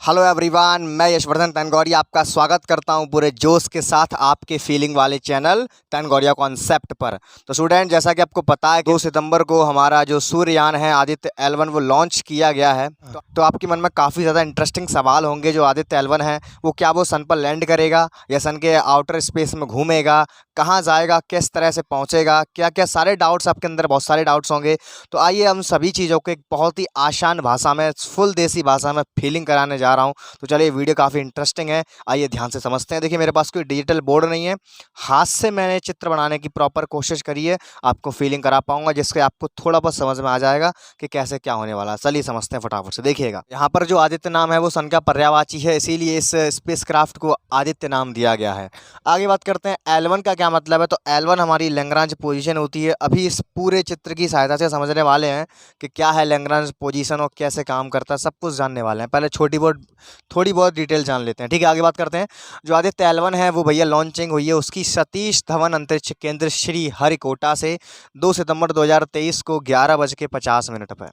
Hello everyone, मैं यशवर्धन तनगौरिया आपका स्वागत करता हूं पूरे जोश के साथ आपके फीलिंग वाले चैनल तनगौरिया कॉन्सेप्ट पर। तो स्टूडेंट, जैसा कि आपको पता है कि 2 सितंबर को हमारा जो सूर्ययान है आदित्य L1 वो लॉन्च किया गया है। तो आपके मन में काफ़ी ज़्यादा इंटरेस्टिंग सवाल होंगे। जो आदित्य L1 है वो क्या वो सन पर लैंड करेगा या सन के आउटर स्पेस में घूमेगा, कहाँ जाएगा, किस तरह से पहुँचेगा, क्या क्या सारे डाउट्स आपके अंदर बहुत सारे डाउट्स होंगे। तो आइए हम सभी चीज़ों को एक बहुत ही आसान भाषा में, फुल देसी भाषा में फीलिंग कराने जा रहा हूँ। तो चलिए, वीडियो काफ़ी इंटरेस्टिंग है, आइए ध्यान से समझते हैं। देखिए, मेरे पास कोई डिजिटल बोर्ड नहीं है, हाथ से मैंने चित्र बनाने की प्रॉपर कोशिश करी है, आपको फीलिंग करा पाऊंगा जिससे आपको थोड़ा बहुत समझ में आ जाएगा कि कैसे क्या होने वाला है। चलिए समझते हैं फटाफट से। देखिएगा, यहाँ पर जो आदित्य नाम है वो सन का पर्यायवाची है, इसीलिए इस स्पेसक्राफ्ट को आदित्य नाम दिया गया है। आगे बात करते हैं L1 का क्या मतलब है। तो L1 हमारी लैग्रांज पोजीशन होती है। अभी इस पूरे चित्र की सहायता से समझने वाले हैं कि क्या है लैग्रांज पोजीशन और कैसे काम करता है, सब कुछ जानने वाले हैं। पहले थोड़ी बहुत डिटेल जान लेते हैं, ठीक है। आगे बात करते हैं। जो आदित्य L1 है वो भैया लॉन्चिंग हुई है उसकी सतीश धवन अंतरिक्ष केंद्र श्री हरिकोटा से 2 सितंबर 2023 को 11:50 पर,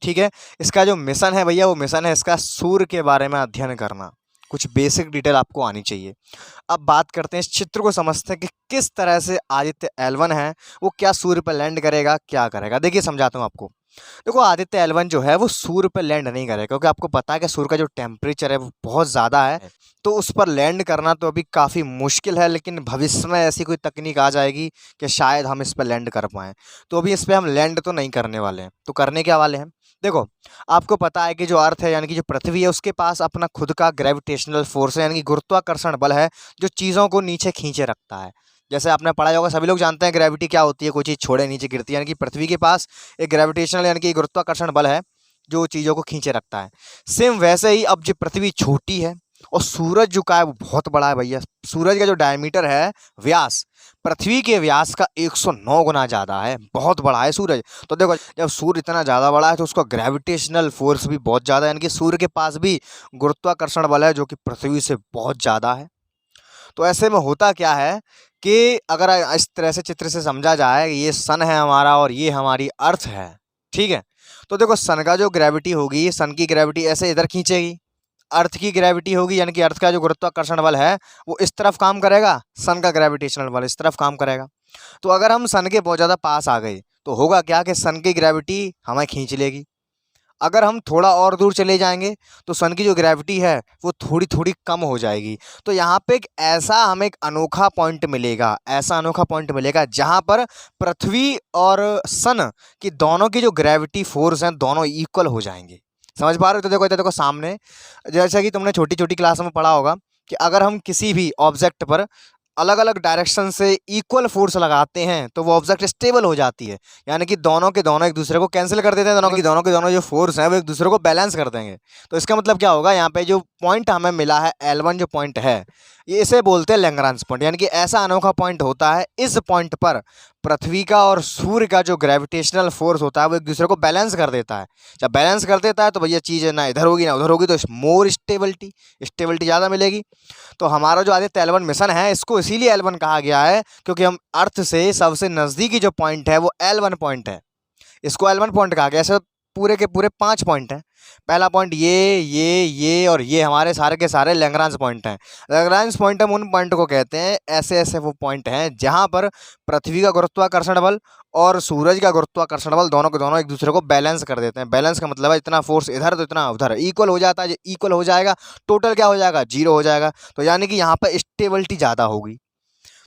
ठीक है। इसका जो मिशन है भैया, वो मिशन है इसका सूर्य के बारे में अध्ययन करना। कुछ बेसिक डिटेल आपको आनी चाहिए। अब बात करते हैं, इस चित्र को समझते हैं कि किस तरह से आदित्य L1 है वो क्या सूर्य पर लैंड करेगा, क्या करेगा। देखिए समझाता हूँ आपको। देखो, आदित्य L1 जो है वो सूर्य पर लैंड नहीं करेगा, क्योंकि आपको पता है कि सूर्य का जो टेम्परेचर है वो बहुत ज़्यादा है। तो उस पर लैंड करना तो अभी काफ़ी मुश्किल है, लेकिन भविष्य में ऐसी कोई तकनीक आ जाएगी कि शायद हम इस पर लैंड कर पाएँ। तो अभी इस पर हम लैंड तो नहीं करने वाले हैं। तो करने क्या वाले हैं, देखो, आपको पता है कि जो अर्थ है यानी कि जो पृथ्वी है उसके पास अपना खुद का ग्रेविटेशनल फोर्स है, यानी कि गुरुत्वाकर्षण बल है, जो चीज़ों को नीचे खींचे रखता है। जैसे आपने पढ़ा होगा, सभी लोग जानते हैं ग्रेविटी क्या होती है, कोई चीज़ छोड़े नीचे गिरती है। यानी कि पृथ्वी के पास एक ग्रेविटेशनल यानी कि गुरुत्वाकर्षण बल है जो चीज़ों को खींचे रखता है। सेम वैसे ही अब जो पृथ्वी छोटी है और सूरज जो का है वो बहुत बड़ा है भैया। सूरज का जो डायमीटर है, व्यास, पृथ्वी के व्यास का 109 गुना ज़्यादा है, बहुत बड़ा है सूरज। तो देखो, जब सूर्य इतना ज़्यादा बड़ा है तो उसका ग्रेविटेशनल फोर्स भी बहुत ज़्यादा है, यानी कि सूर्य के पास भी गुरुत्वाकर्षण बल है जो कि पृथ्वी से बहुत ज़्यादा है। तो ऐसे में होता क्या है कि अगर इस तरह से चित्र से समझा जाए, ये सन है हमारा और ये हमारी अर्थ है, ठीक है। तो देखो, सन का जो ग्रेविटी होगी, सन की ग्रेविटी ऐसे इधर खींचेगी, अर्थ की ग्रेविटी होगी यानी कि अर्थ का जो गुरुत्वाकर्षण बल है वो इस तरफ काम करेगा, सन का ग्रेविटेशनल बल इस तरफ काम करेगा। तो अगर हम सन के बहुत ज़्यादा पास आ गए तो होगा क्या कि सन की ग्रेविटी हमें खींच लेगी। अगर हम थोड़ा और दूर चले जाएंगे तो सन की जो ग्रेविटी है वो थोड़ी थोड़ी कम हो जाएगी। तो यहाँ पे एक ऐसा हमें एक अनोखा पॉइंट मिलेगा, ऐसा अनोखा पॉइंट मिलेगा जहाँ पर पृथ्वी और सन की दोनों की जो ग्रेविटी फोर्स हैं दोनों इक्वल हो जाएंगे। समझ पा रहे हो। तो देखो, देखो सामने, जैसा कि तुमने छोटी छोटी क्लास में पढ़ा होगा कि अगर हम किसी भी ऑब्जेक्ट पर अलग अलग डायरेक्शन से इक्वल फोर्स लगाते हैं तो वो ऑब्जेक्ट स्टेबल हो जाती है, यानी कि दोनों के दोनों एक दूसरे को कैंसिल कर देते हैं, दोनों के दोनों जो फोर्स हैं वो एक दूसरे को बैलेंस कर देंगे। तो इसका मतलब क्या होगा, यहाँ पे जो पॉइंट हमें मिला है L1 जो पॉइंट है, ये इसे बोलते हैं लैग्रांज पॉइंट। यानी कि ऐसा अनोखा पॉइंट होता है, इस पॉइंट पर पृथ्वी का और सूर्य का जो ग्रेविटेशनल फोर्स होता है वो एक दूसरे को बैलेंस कर देता है। जब बैलेंस कर देता है तो भैया चीज़ ना इधर होगी ना उधर होगी, तो मोर स्टेबिलिटी ज़्यादा मिलेगी। तो हमारा जो आदित्य L1 मिशन है इसको इसीलिए L1 कहा गया है क्योंकि हम अर्थ से सबसे नज़दीकी जो पॉइंट है वो L1 पॉइंट है, इसको L1 पॉइंट कहा गया। ऐसे पूरे के पूरे 5 पॉइंट हैं। पहला पॉइंट ये और ये हमारे सारे के सारे लैग्रांज पॉइंट हैं। लैग्रांज पॉइंट हम उन पॉइंट को कहते हैं, ऐसे ऐसे वो पॉइंट हैं जहाँ पर पृथ्वी का गुरुत्वाकर्षण बल और सूरज का गुरुत्वाकर्षण बल दोनों के दोनों एक दूसरे को बैलेंस कर देते हैं। बैलेंस का मतलब है इतना फोर्स इधर तो इतना उधर, इक्वल हो जाता है। इक्वल हो जाएगा, टोटल क्या हो जाएगा, 0 हो जाएगा। तो यानी कि यहाँ पर स्टेबिलिटी ज़्यादा होगी।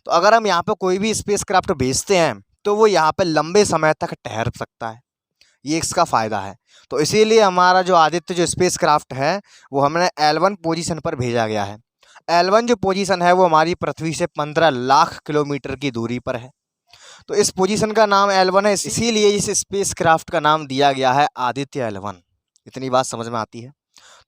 तो अगर हम यहाँ पर कोई भी स्पेस क्राफ्ट भेजते हैं तो वो यहाँ पर लंबे समय तक ठहर सकता है, ये इसका फ़ायदा है। तो इसीलिए हमारा जो आदित्य जो स्पेस क्राफ्ट है वो हमने L1 पोजीशन पर भेजा गया है। L1 जो पोजीशन है वो हमारी पृथ्वी से 15 लाख किलोमीटर की दूरी पर है। तो इस पोजीशन का नाम L1 है, इसीलिए इस स्पेस क्राफ्ट का नाम दिया गया है आदित्य L1। इतनी बात समझ में आती है।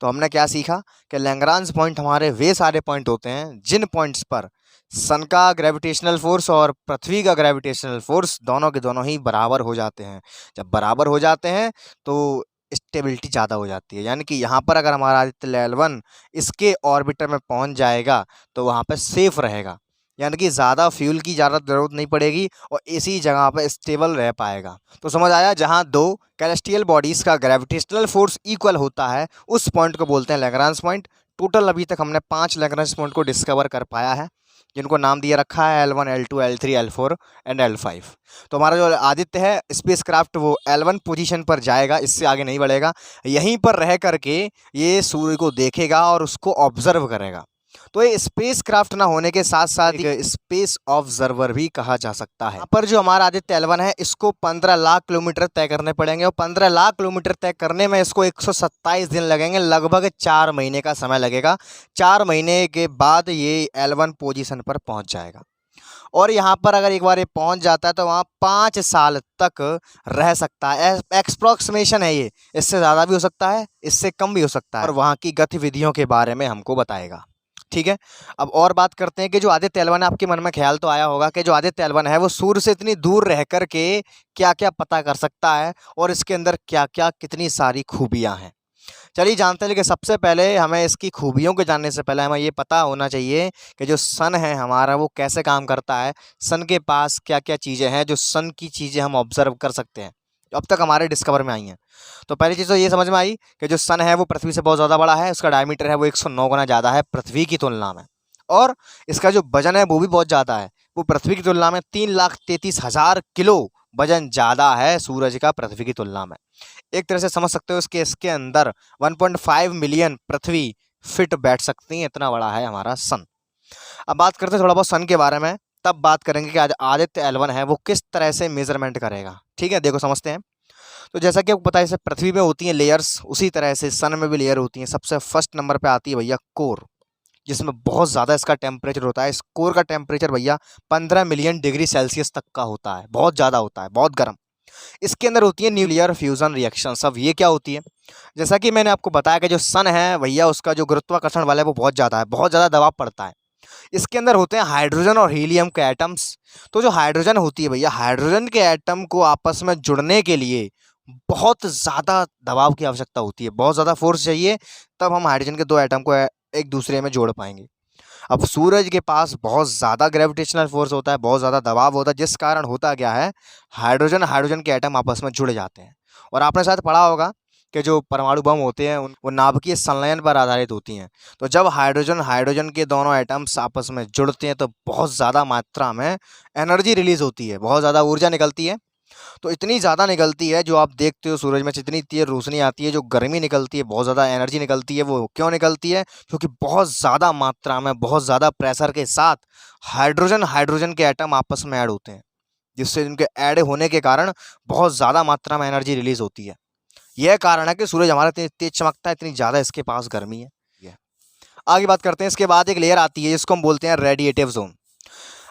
तो हमने क्या सीखा कि लैग्रांज पॉइंट हमारे वे सारे पॉइंट होते हैं जिन पॉइंट्स पर सन का ग्रेविटेशनल फोर्स और पृथ्वी का ग्रेविटेशनल फोर्स दोनों के दोनों ही बराबर हो जाते हैं। जब बराबर हो जाते हैं तो स्टेबिलिटी ज़्यादा हो जाती है। यानी कि यहाँ पर अगर हमारा आदित्य L1 इसके ऑर्बिटर में पहुँच जाएगा तो वहाँ पर सेफ रहेगा। यानी कि ज़्यादा फ्यूल की ज़्यादा ज़रूरत नहीं पड़ेगी और इसी जगह पर स्टेबल रह पाएगा। तो समझ आया, जहाँ दो कैलेस्टियल बॉडीज़ का ग्रेविटेशनल फोर्स इक्वल होता है उस पॉइंट को बोलते हैं लैग्रांज पॉइंट। टोटल अभी तक हमने 5 लैग्रांज पॉइंट को डिस्कवर कर पाया है, जिनको नाम दिया रखा है L1, L2, L3, L4 and L5। तो हमारा जो आदित्य है स्पेसक्राफ्ट वो L1 पोजीशन पर जाएगा, इससे आगे नहीं बढ़ेगा। यहीं पर रह करके ये सूर्य को देखेगा और उसको ऑब्जर्व करेगा। तो ये स्पेस क्राफ्ट ना होने के साथ साथ एक स्पेस ऑब्जर्वर भी कहा जा सकता है। यहाँ पर जो हमारा आदित्य L1 है इसको 15 लाख किलोमीटर तय करने पड़ेंगे और 15 लाख किलोमीटर तय करने में इसको 127 दिन लगेंगे, लगभग 4 महीने का समय लगेगा। 4 महीने के बाद ये L1 पोजीशन पर पहुंच जाएगा और यहाँ पर अगर एक बार ये पहुंच जाता है तो वहाँ 5 साल तक रह सकता है। एक्सप्रोक्सीमेशन है ये, इससे ज़्यादा भी हो सकता है, इससे कम भी हो सकता है और वहाँ की गतिविधियों के बारे में हमको बताएगा। ठीक है, अब और बात करते हैं कि जो आदित्य L1 है, आपके मन में ख्याल तो आया होगा कि जो आदित्य L1 है वो सूर्य से इतनी दूर रह कर के क्या क्या पता कर सकता है और इसके अंदर क्या क्या कितनी सारी खूबियाँ हैं। चलिए जानते हैं, लेकिन सबसे पहले हमें इसकी खूबियों को जानने से पहले हमें ये पता होना चाहिए कि जो सन है हमारा वो कैसे काम करता है, सन के पास क्या क्या चीज़ें हैं जो सन की चीज़ें हम ऑब्जर्व कर सकते हैं जो अब तक हमारे डिस्कवर में आई हैं। तो पहली चीज़ तो ये समझ में आई कि जो सन है वो पृथ्वी से बहुत ज़्यादा बड़ा है, उसका डायमीटर है वो 109 गुना ज़्यादा है पृथ्वी की तुलना में, और इसका जो वजन है वो भी बहुत ज़्यादा है, वो पृथ्वी की तुलना में 3,33,000 किलो वजन ज़्यादा है सूरज का पृथ्वी की तुलना में। एक तरह से समझ सकते हो इसके अंदर 1.5 मिलियन पृथ्वी फिट बैठ सकती हैं, इतना बड़ा है हमारा सन। अब बात करते हैं थोड़ा बहुत सन के बारे में, तब बात करेंगे कि आज आदित्य L1 है वो किस तरह से मेजरमेंट करेगा। ठीक है, देखो समझते हैं। तो जैसा कि आपको पता है जैसे पृथ्वी में होती हैं लेयर्स, उसी तरह से सन में भी लेयर होती हैं। सबसे फर्स्ट नंबर पे आती है भैया कोर, जिसमें बहुत ज़्यादा इसका टेम्परेचर होता है। इस कोर का टेम्परेचर भैया 15 मिलियन डिग्री सेल्सियस तक का होता है, बहुत ज़्यादा होता है, बहुत गर्म। इसके अंदर होती है न्यूक्लियर फ्यूजन रिएक्शंस। अब ये क्या होती है, जैसा कि मैंने आपको बताया कि जो सन है भैया उसका जो गुरुत्वाकर्षण बल है वो बहुत ज़्यादा है, बहुत ज़्यादा दबाव पड़ता है। इसके अंदर होते हैं हाइड्रोजन और हीलियम के एटम्स। तो जो हाइड्रोजन होती है भैया, हाइड्रोजन के एटम को आपस में जुड़ने के लिए बहुत ज़्यादा दबाव की आवश्यकता होती है, बहुत ज़्यादा फोर्स चाहिए, तब हम हाइड्रोजन के 2 एटम को एक दूसरे में जोड़ पाएंगे। अब सूरज के पास बहुत ज़्यादा ग्रेविटेशनल फोर्स होता है, बहुत ज़्यादा दबाव होता है, जिस कारण होता क्या है, हाइड्रोजन हाइड्रोजन के एटम आपस में जुड़ जाते हैं। और आपने शायद पढ़ा होगा कि जो परमाणु बम होते हैं वो नाभिकीय संलयन पर आधारित होती हैं। तो जब हाइड्रोजन हाइड्रोजन के दोनों एटम्स आपस में जुड़ते हैं तो बहुत ज़्यादा मात्रा में एनर्जी रिलीज होती है, बहुत ज़्यादा ऊर्जा निकलती है। तो इतनी ज़्यादा निकलती है, जो आप देखते हो सूरज में इतनी तेज रोशनी आती है, जो गर्मी निकलती है, बहुत ज़्यादा एनर्जी निकलती है। वो क्यों निकलती है? क्योंकि बहुत ज़्यादा मात्रा में, बहुत ज़्यादा प्रेशर के साथ हाइड्रोजन हाइड्रोजन के एटम आपस में ऐड होते हैं, जिससे इनके ऐड होने के कारण बहुत ज़्यादा मात्रा में एनर्जी रिलीज होती है। यह कारण है कि सूरज हमारा इतनी तेज चमकता है, इतनी ज़्यादा इसके पास गर्मी है। आगे बात करते हैं, इसके बाद एक लेयर आती है जिसको हम बोलते हैं रेडिएटिव जोन।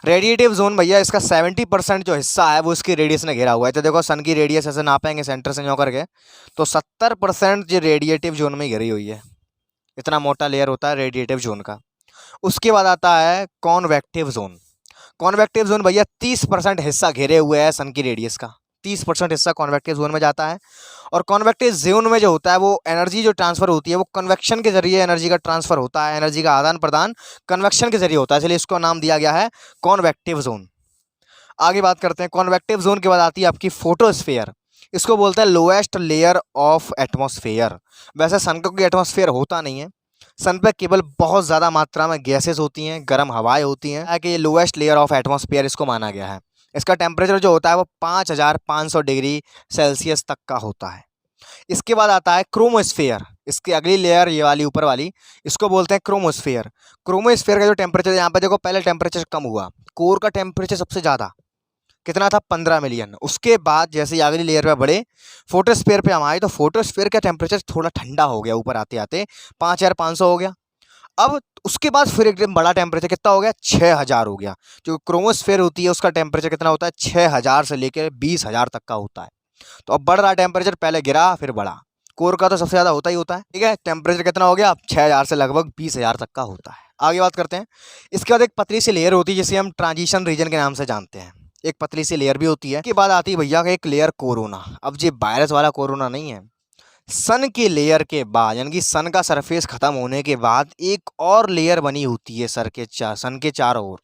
रेडिएटिव जोन भैया इसका 70% जो हिस्सा है वो इसकी रेडियस ने घेरा हुआ है। तो देखो सन की रेडियस ऐसे नापेंगे सेंटर से होकर के, तो 70% जो रेडिएटिव जोन में घिरी हुई है। इतना मोटा लेयर होता है रेडिएटिव जोन का। उसके बाद आता है कॉन्वेक्टिव जोन। कॉन्वेक्टिव जोन भैया 30% हिस्सा घेरे हुए है सन की रेडियस का, 30% हिस्सा कॉन्वेक्टिव जोन में जाता है। और कॉन्वेक्टिव जोन में जो होता है वो एनर्जी जो ट्रांसफर होती है वो कन्वेक्शन के जरिए एनर्जी का ट्रांसफर होता है, एनर्जी का आदान प्रदान कन्वेक्शन के जरिए होता है, इसलिए इसको नाम दिया गया है कॉन्वेक्टिव जोन। आगे बात करते हैं, कॉन्वेक्टिव जोन के बाद आती है आपकी फोटोस्फीयर। इसको बोलते हैं लोएस्ट लेयर ऑफ एटमॉस्फेयर। वैसे सन का कोई एटमॉस्फेयर होता नहीं है, सन पे केवल बहुत ज़्यादा मात्रा में गैसेस होती हैं, गर्म हवाएं होती हैं, कि ये लोएस्ट लेयर ऑफ एटमॉस्फेयर इसको माना गया है। इसका टेम्परेचर जो होता है वो 5500 डिग्री सेल्सियस तक का होता है। इसके बाद आता है क्रोमोस्फेयर। इसकी अगली लेयर ये वाली ऊपर वाली, इसको बोलते हैं क्रोमोस्फेयर। क्रोमोस्फेयर का जो टेम्परेचर, यहाँ पे देखो पहले टेम्परेचर कम हुआ, कोर का टेम्परेचर सबसे ज़्यादा कितना था 15 मिलियन। उसके बाद जैसे ही अगली लेयर पे बढ़े फोटोस्फेयर पे हम आए तो फोटोस्फेयर का टेम्परेचर थोड़ा ठंडा हो गया, ऊपर आते आते 5500 हो गया। अब उसके बाद फिर एकदम बड़ा टेम्परेचर कितना हो गया, 6000 हो गया। जो क्रोमोस्फेयर होती है उसका टेम्परेचर कितना होता है, 6000 से लेकर 20000 तक का होता है। तो अब बढ़ रहा टेम्परेचर, पहले गिरा फिर बढ़ा। कोर का तो सबसे ज़्यादा होता ही होता है। ठीक है, टेम्परेचर कितना हो गया, 6000 से लगभग 20000 तक का होता है। आगे बात करते हैं, इसके बाद एक पतली सी लेयर होती है जिसे हम ट्रांजिशन रीजन के नाम से जानते हैं। एक पतली सी लेयर भी होती है। इसके बाद आती है भैया एक लेयर कोरोना। अब ये वायरस वाला कोरोना नहीं है, सन की लेयर के बाद, यानी कि सन का सरफेस खत्म होने के बाद एक और लेयर बनी होती है सन के चारों ओर।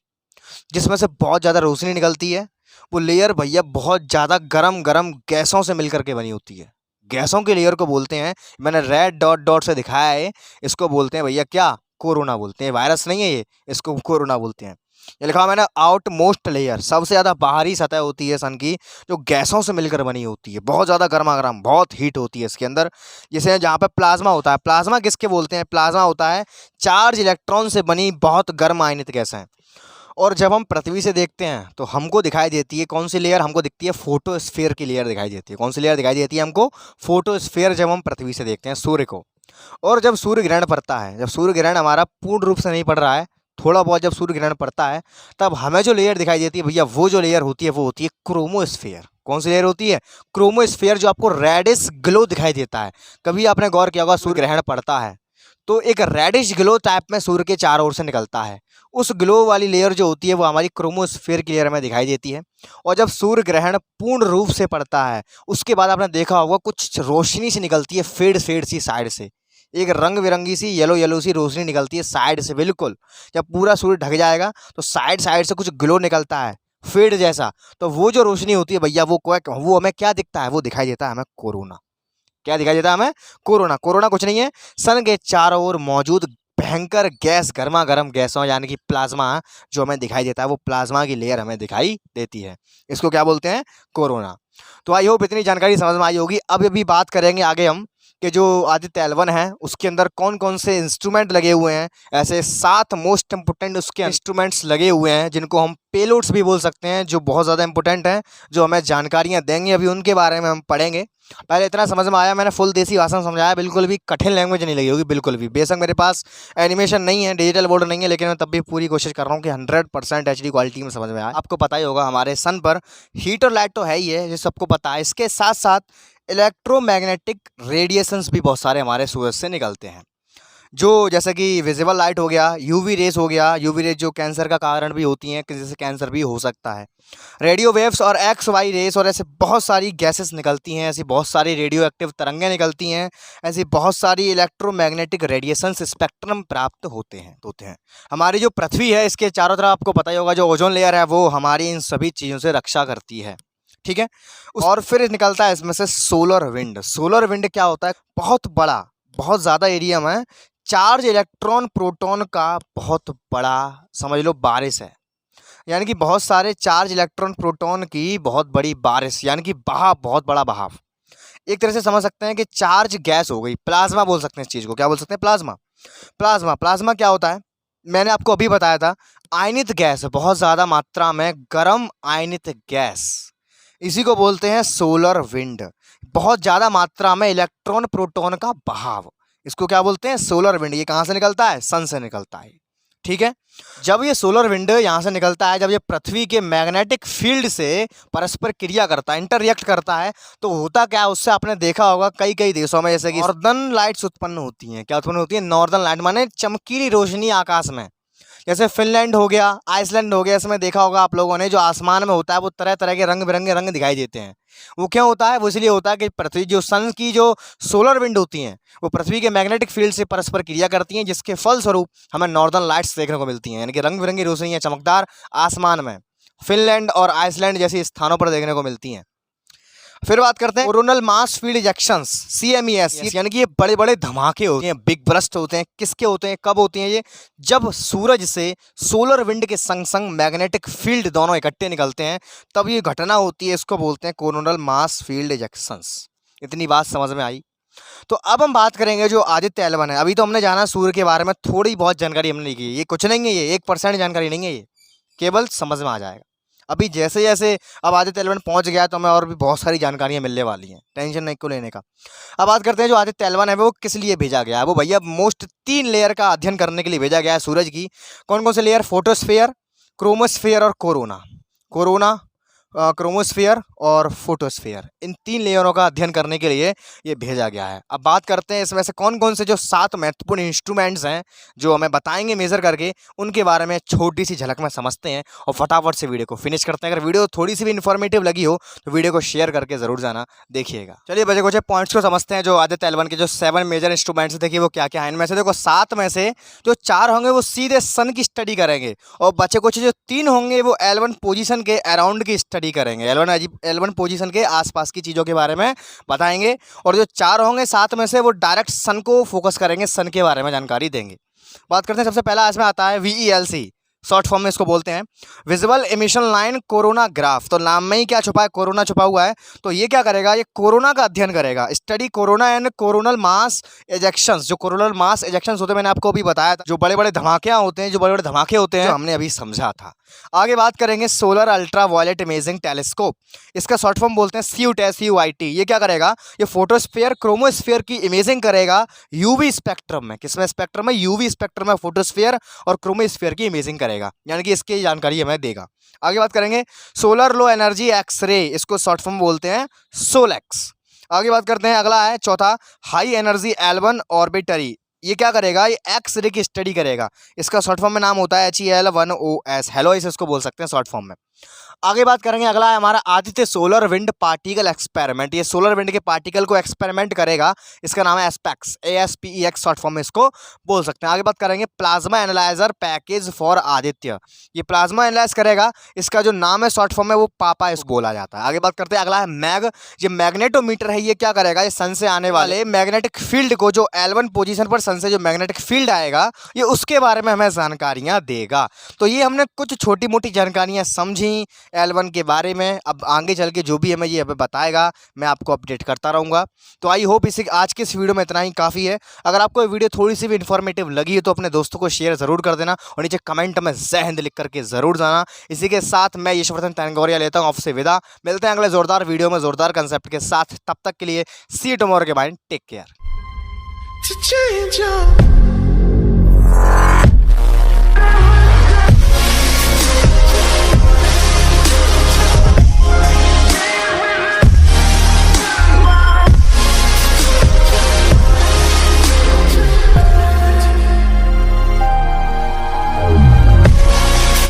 जिसमें से बहुत ज़्यादा रोशनी निकलती है। वो लेयर भैया बहुत ज़्यादा गरम गरम गैसों से मिलकर के बनी होती है। गैसों के लेयर को बोलते हैं, मैंने रेड डॉट डॉट से दिखाया है, इसको बोलते हैं भैया क्या, कोरोना बोलते हैं। वायरस नहीं है ये, इसको कोरोना बोलते हैं। ये लिखा हुआ मैंने, आउट मोस्ट लेयर, सबसे ज़्यादा बाहरी सतह होती है सन की, जो गैसों से मिलकर बनी होती है, बहुत ज़्यादा गर्मा गर्म, बहुत हीट होती है इसके अंदर। जैसे जहाँ पे प्लाज्मा होता है, प्लाज्मा किसके बोलते हैं, प्लाज्मा होता है चार्ज इलेक्ट्रॉन से बनी बहुत गर्म आयनित गैसें। और जब हम पृथ्वी से देखते हैं तो हमको दिखाई देती है कौन सी लेयर, हमको दिखती है फोटोस्फीयर की लेयर दिखाई देती है। कौन सी लेयर दिखाई देती है हमको, फोटोस्फीयर, जब हम पृथ्वी से देखते हैं सूर्य को। और जब सूर्य ग्रहण पड़ता है, जब सूर्य ग्रहण हमारा पूर्ण रूप से नहीं पड़ रहा है, थोड़ा बहुत जब सूर्य ग्रहण पड़ता है, तब हमें जो लेयर दिखाई देती है भैया, वो जो लेयर होती है वो होती है क्रोमोस्फीयर। कौन सी लेयर होती है, क्रोमोस्फीयर, जो आपको रेडिश ग्लो दिखाई देता है। कभी आपने गौर किया होगा, सूर्य ग्रहण पड़ता है तो एक रेडिश ग्लो टाइप में सूर्य के चारों ओर से निकलता है। उस ग्लो वाली लेयर जो होती है वो हमारी क्रोमोस्फीयर की लेयर में दिखाई देती है। और जब सूर्य ग्रहण पूर्ण रूप से पड़ता है, उसके बाद आपने देखा होगा कुछ रोशनी सी निकलती है, फेड फेड सी साइड से, एक रंग बिरंगी सी येलो येलो सी रोशनी निकलती है साइड से। बिल्कुल जब पूरा सूर्य ढक जाएगा तो साइड साइड से कुछ ग्लो निकलता है, फेड जैसा। तो वो जो रोशनी होती है भैया, वो हमें क्या दिखता है, वो दिखाई देता है हमें कोरोना। क्या दिखाई देता है हमें, कोरोना। कोरोना कुछ नहीं है, सन के चारों ओर मौजूद भयंकर गैस, गर्मा गर्म गैसों यानी कि प्लाज्मा, जो हमें दिखाई देता है वो प्लाज्मा की लेयर हमें दिखाई देती है। इसको क्या बोलते हैं, कोरोना। तो आई होप इतनी जानकारी समझ में आई होगी। अब अभी बात करेंगे आगे हम कि जो आदित्य L1 है उसके अंदर कौन कौन से इंस्ट्रूमेंट लगे हुए हैं। ऐसे 7 मोस्ट इंपोर्टेंट उसके इंस्ट्रूमेंट्स लगे हुए हैं, जिनको हम पेलोड्स भी बोल सकते हैं, जो बहुत ज़्यादा इंपॉर्टेंट हैं, जो हमें जानकारियाँ देंगे। अभी उनके बारे में हम पढ़ेंगे। पहले इतना समझ में आया, मैंने फुल देसी भाषा में समझाया, बिल्कुल भी कठिन लैंग्वेज नहीं लगी होगी, बिल्कुल भी। बेशक मेरे पास एनिमेशन नहीं है, डिजिटल बोर्ड नहीं है, लेकिन मैं तब भी पूरी कोशिश कर रहा हूँ कि 100% HD क्वालिटी में समझ में आए। आपको पता ही होगा हमारे सन पर हीट और लाइट तो है ही है, ये सबको पता है। इसके साथ साथ इलेक्ट्रोमैग्नेटिक रेडिएशंस भी बहुत सारे हमारे सूरज से निकलते हैं, जो जैसे कि विजिबल लाइट हो गया, यूवी रेस हो गया। यूवी रेस जो कैंसर का कारण भी होती हैं, जैसे कैंसर भी हो सकता है। रेडियो वेव्स और एक्स वाई रेस, और ऐसे बहुत सारी गैसेस निकलती हैं, ऐसी बहुत सारी रेडियो एक्टिव तरंगें निकलती हैं, ऐसी बहुत सारी इलेक्ट्रोमैग्नेटिक रेडिएशंस स्पेक्ट्रम प्राप्त होते हैं। हमारी जो पृथ्वी है, इसके चारों तरफ आपको पता ही होगा जो ओजोन लेयर है, वो हमारी इन सभी चीज़ों से रक्षा करती है, ठीक है। और फिर निकलता है इसमें से सोलर विंड। सोलर विंड क्या होता है, बहुत बड़ा, बहुत ज़्यादा एरिया में चार्ज इलेक्ट्रॉन प्रोटॉन का बहुत बड़ा, समझ लो, बारिश है। यानी कि बहुत सारे चार्ज इलेक्ट्रॉन प्रोटॉन की बहुत बड़ी बारिश, यानी कि बहाव, बहुत बड़ा बहाव। एक तरह से समझ सकते हैं कि चार्ज गैस हो गई, प्लाज्मा बोल सकते हैं इस चीज़ को। क्या बोल सकते हैं, प्लाज्मा। प्लाज्मा क्या होता है, मैंने आपको अभी बताया था, आयनित गैस, बहुत ज़्यादा मात्रा में गर्म आयनित गैस, इसी को बोलते हैं सोलर विंड। बहुत ज़्यादा मात्रा में इलेक्ट्रॉन प्रोटॉन का बहाव, इसको क्या बोलते हैं, सोलर विंड। ये कहाँ से निकलता है, सन से निकलता है, ठीक है। जब ये सोलर विंड यहाँ से निकलता है, जब ये पृथ्वी के मैग्नेटिक फील्ड से परस्पर क्रिया करता है, इंटररिएक्ट करता है, तो होता क्या है, उससे आपने देखा होगा कई कई देशों में जैसे कि नॉर्दर्न लाइट्स उत्पन्न होती हैं। क्या उत्पन्न होती है, नॉर्दर्न लाइट, माने चमकीली रोशनी आकाश में। जैसे फिनलैंड हो गया, आइसलैंड हो गया, इसमें देखा होगा आप लोगों ने, जो आसमान में होता है वो तरह तरह के रंग बिरंगे रंग दिखाई देते हैं। वो क्यों होता है, वो इसलिए होता है कि पृथ्वी, जो सन की जो सोलर विंड होती हैं, वो पृथ्वी के मैग्नेटिक फील्ड से परस्पर क्रिया करती हैं, जिसके फलस्वरूप हमें नॉर्दर्न लाइट्स देखने को मिलती हैं, यानी कि रंग बिरंगी रोशनियाँ चमकदार आसमान में फिनलैंड और आइसलैंड जैसे स्थानों पर देखने को मिलती हैं। फिर बात करते हैं कोरोनल मास फील्ड इजेक्शंस, CMES, यानी कि ये बड़े बड़े धमाके होते हैं, बिग ब्रस्ट होते हैं। किसके होते हैं, कब होते हैं ये, जब सूरज से सोलर विंड के संग संग मैग्नेटिक फील्ड दोनों इकट्ठे निकलते हैं, तब ये घटना होती है। इसको बोलते हैं कोरोनल मास फील्ड इजेक्शंस। इतनी बात समझ में आई। तो अब हम बात करेंगे जो आदित्य L1 है। अभी तो हमने जाना सूर्य के बारे में, थोड़ी बहुत जानकारी हमने ली। ये कुछ नहीं है, ये 1% जानकारी नहीं है, ये केवल समझ में आ जाएगा। अभी जैसे जैसे अब आदित्य L1 पहुंच गया तो हमें और भी बहुत सारी जानकारियां मिलने वाली हैं, टेंशन नहीं को लेने का। अब बात करते हैं जो आदित्य L1 है वो किस लिए भेजा गया है। वो भैया मोस्ट 3 लेयर का अध्ययन करने के लिए भेजा गया है सूरज की। कौन कौन से लेयर, फोटोस्फीयर, क्रोमोस्फीयर और कोरोना। क्रोमोस्फियर और फोटोस्फियर, इन 3 लेयरों का अध्ययन करने के लिए ये भेजा गया है। अब बात करते हैं इसमें से कौन-कौन से जो 7 महत्वपूर्ण इंस्ट्रूमेंट्स हैं, जो हमें बताएँगे मेज़र करके, उनके बारे में छोटी-सी झलक में समझते हैं और फटाफट से वीडियो को फिनिश करते हैं। अगर वीडियो थोड़ी-सी भी इन्फॉर्मेटिव लगी हो, तो वीडियो को शेयर करके ज़रूर जाना देखिएगा। चलिए बचे-कुचे पॉइंट्स को समझते हैं, जो आदित्य L1 के जो 7 मेजर इंस्ट्रूमेंट्स हैं, देखिए वो क्या-क्या हैं। इनमें से देखो 7 में से जो 4 होंगे वो सीधे सन की स्टडी करेंगे और बचे-कुचे जो 3 होंगे वो L1 पोजीशन के अराउंड की स्टडी करेंगे। L1 पोजीशन के आसपास की चीज़ों के बारे में बताएंगे और जो 4 होंगे 7 में से वो डायरेक्ट सन को फोकस करेंगे, सन के बारे में जानकारी देंगे। बात करते हैं, सबसे पहला इसमें आता है VELC, शॉर्ट फॉर्म में इसको बोलते हैं visual emission line corona graph. तो नाम में ही क्या छुपा है, कोरोना छुपा हुआ है। तो ये क्या करेगा, ये कोरोना का अध्ययन करेगा, study corona and coronal mass ejections. जो कोरोनल मास एजेक्शंस होते हैं, मैंने आपको अभी बताया था, जो बड़े बड़े धमाके होते हैं, जो बड़े बड़े धमाके होते हैं, जो हमने अभी समझा था। आगे बात करेंगे solar ultraviolet imaging telescope, इसका शॉर्ट फॉर्म बोलते हैं CUIT। ये क्या करेगा, ये फोटोस्फीयर क्रोमोस्फीयर की इमेजिंग करेगा यूवी स्पेक्ट्रम में। किसमें स्पेक्ट्रम में, यूवी स्पेक्ट्रम में फोटोस्फीयर और क्रोमोस्फीयर की इमेजिंग करेगा, यानी कि इसकी जानकारी हमें देगा। आगे बात करेंगे सोलर लो एनर्जी एक्सरे, इसको शॉर्ट फॉर्म बोलते हैं SOLEX। आगे बात करते हैं, अगला है चौथा हाई एनर्जी L1 ऑर्बिटरी। ये क्या करेगा, ये एक्स रे की स्टडी करेगा, इसका शॉर्ट फॉर्म में नाम होता है HEL1OS, हेलोइस इसको बोल सकते हैं शॉर्ट फॉर्म में। आगे बात करेंगे, अगला है हमारा Aditya solar wind particle experiment. ये सोलर विंड के पार्टिकल को एक्सपेरिमेंट करेगा, इसका नाम है एस्पेक्स, ASPEX शॉर्ट फॉर्म में इसको बोल सकते हैं। आगे बात करेंगे plasma analyser package for Aditya. ये प्लाज्मा एनालाइज करेगा, इसका जो नाम है शॉर्ट फॉर्म में वो पापा इसको बोला जाता है। आगे बात करते हैं, अगला है मैग। ये मैग्नेटोमीटर है, ये क्या करेगा, ये सन से आने वाले मैग्नेटिक फील्ड को, जो L1 पोजीशन पर सन से जो मैग्नेटिक फील्ड आएगा, ये उसके बारे में हमें जानकारियाँ देगा। तो ये हमने कुछ छोटी मोटी जानकारियाँ समझी L1 के बारे में। अब आगे चल के जो भी हमें ये बताएगा, मैं आपको अपडेट करता रहूँगा। तो आई होप इसी आज के इस वीडियो में इतना ही काफ़ी है। अगर आपको ये वीडियो थोड़ी सी भी इन्फॉर्मेटिव लगी है तो अपने दोस्तों को शेयर ज़रूर कर देना और नीचे कमेंट में जय हिंद लिख करके ज़रूर जाना। इसी के साथ मैं यशवर्धन तनगोरिया लेता हूँ आपसे विदा। मिलते हैं अगले ज़ोरदार वीडियो में ज़ोरदार कंसेप्ट के साथ। तब तक के लिए सी यू टुमारो के बाय, टेक केयर।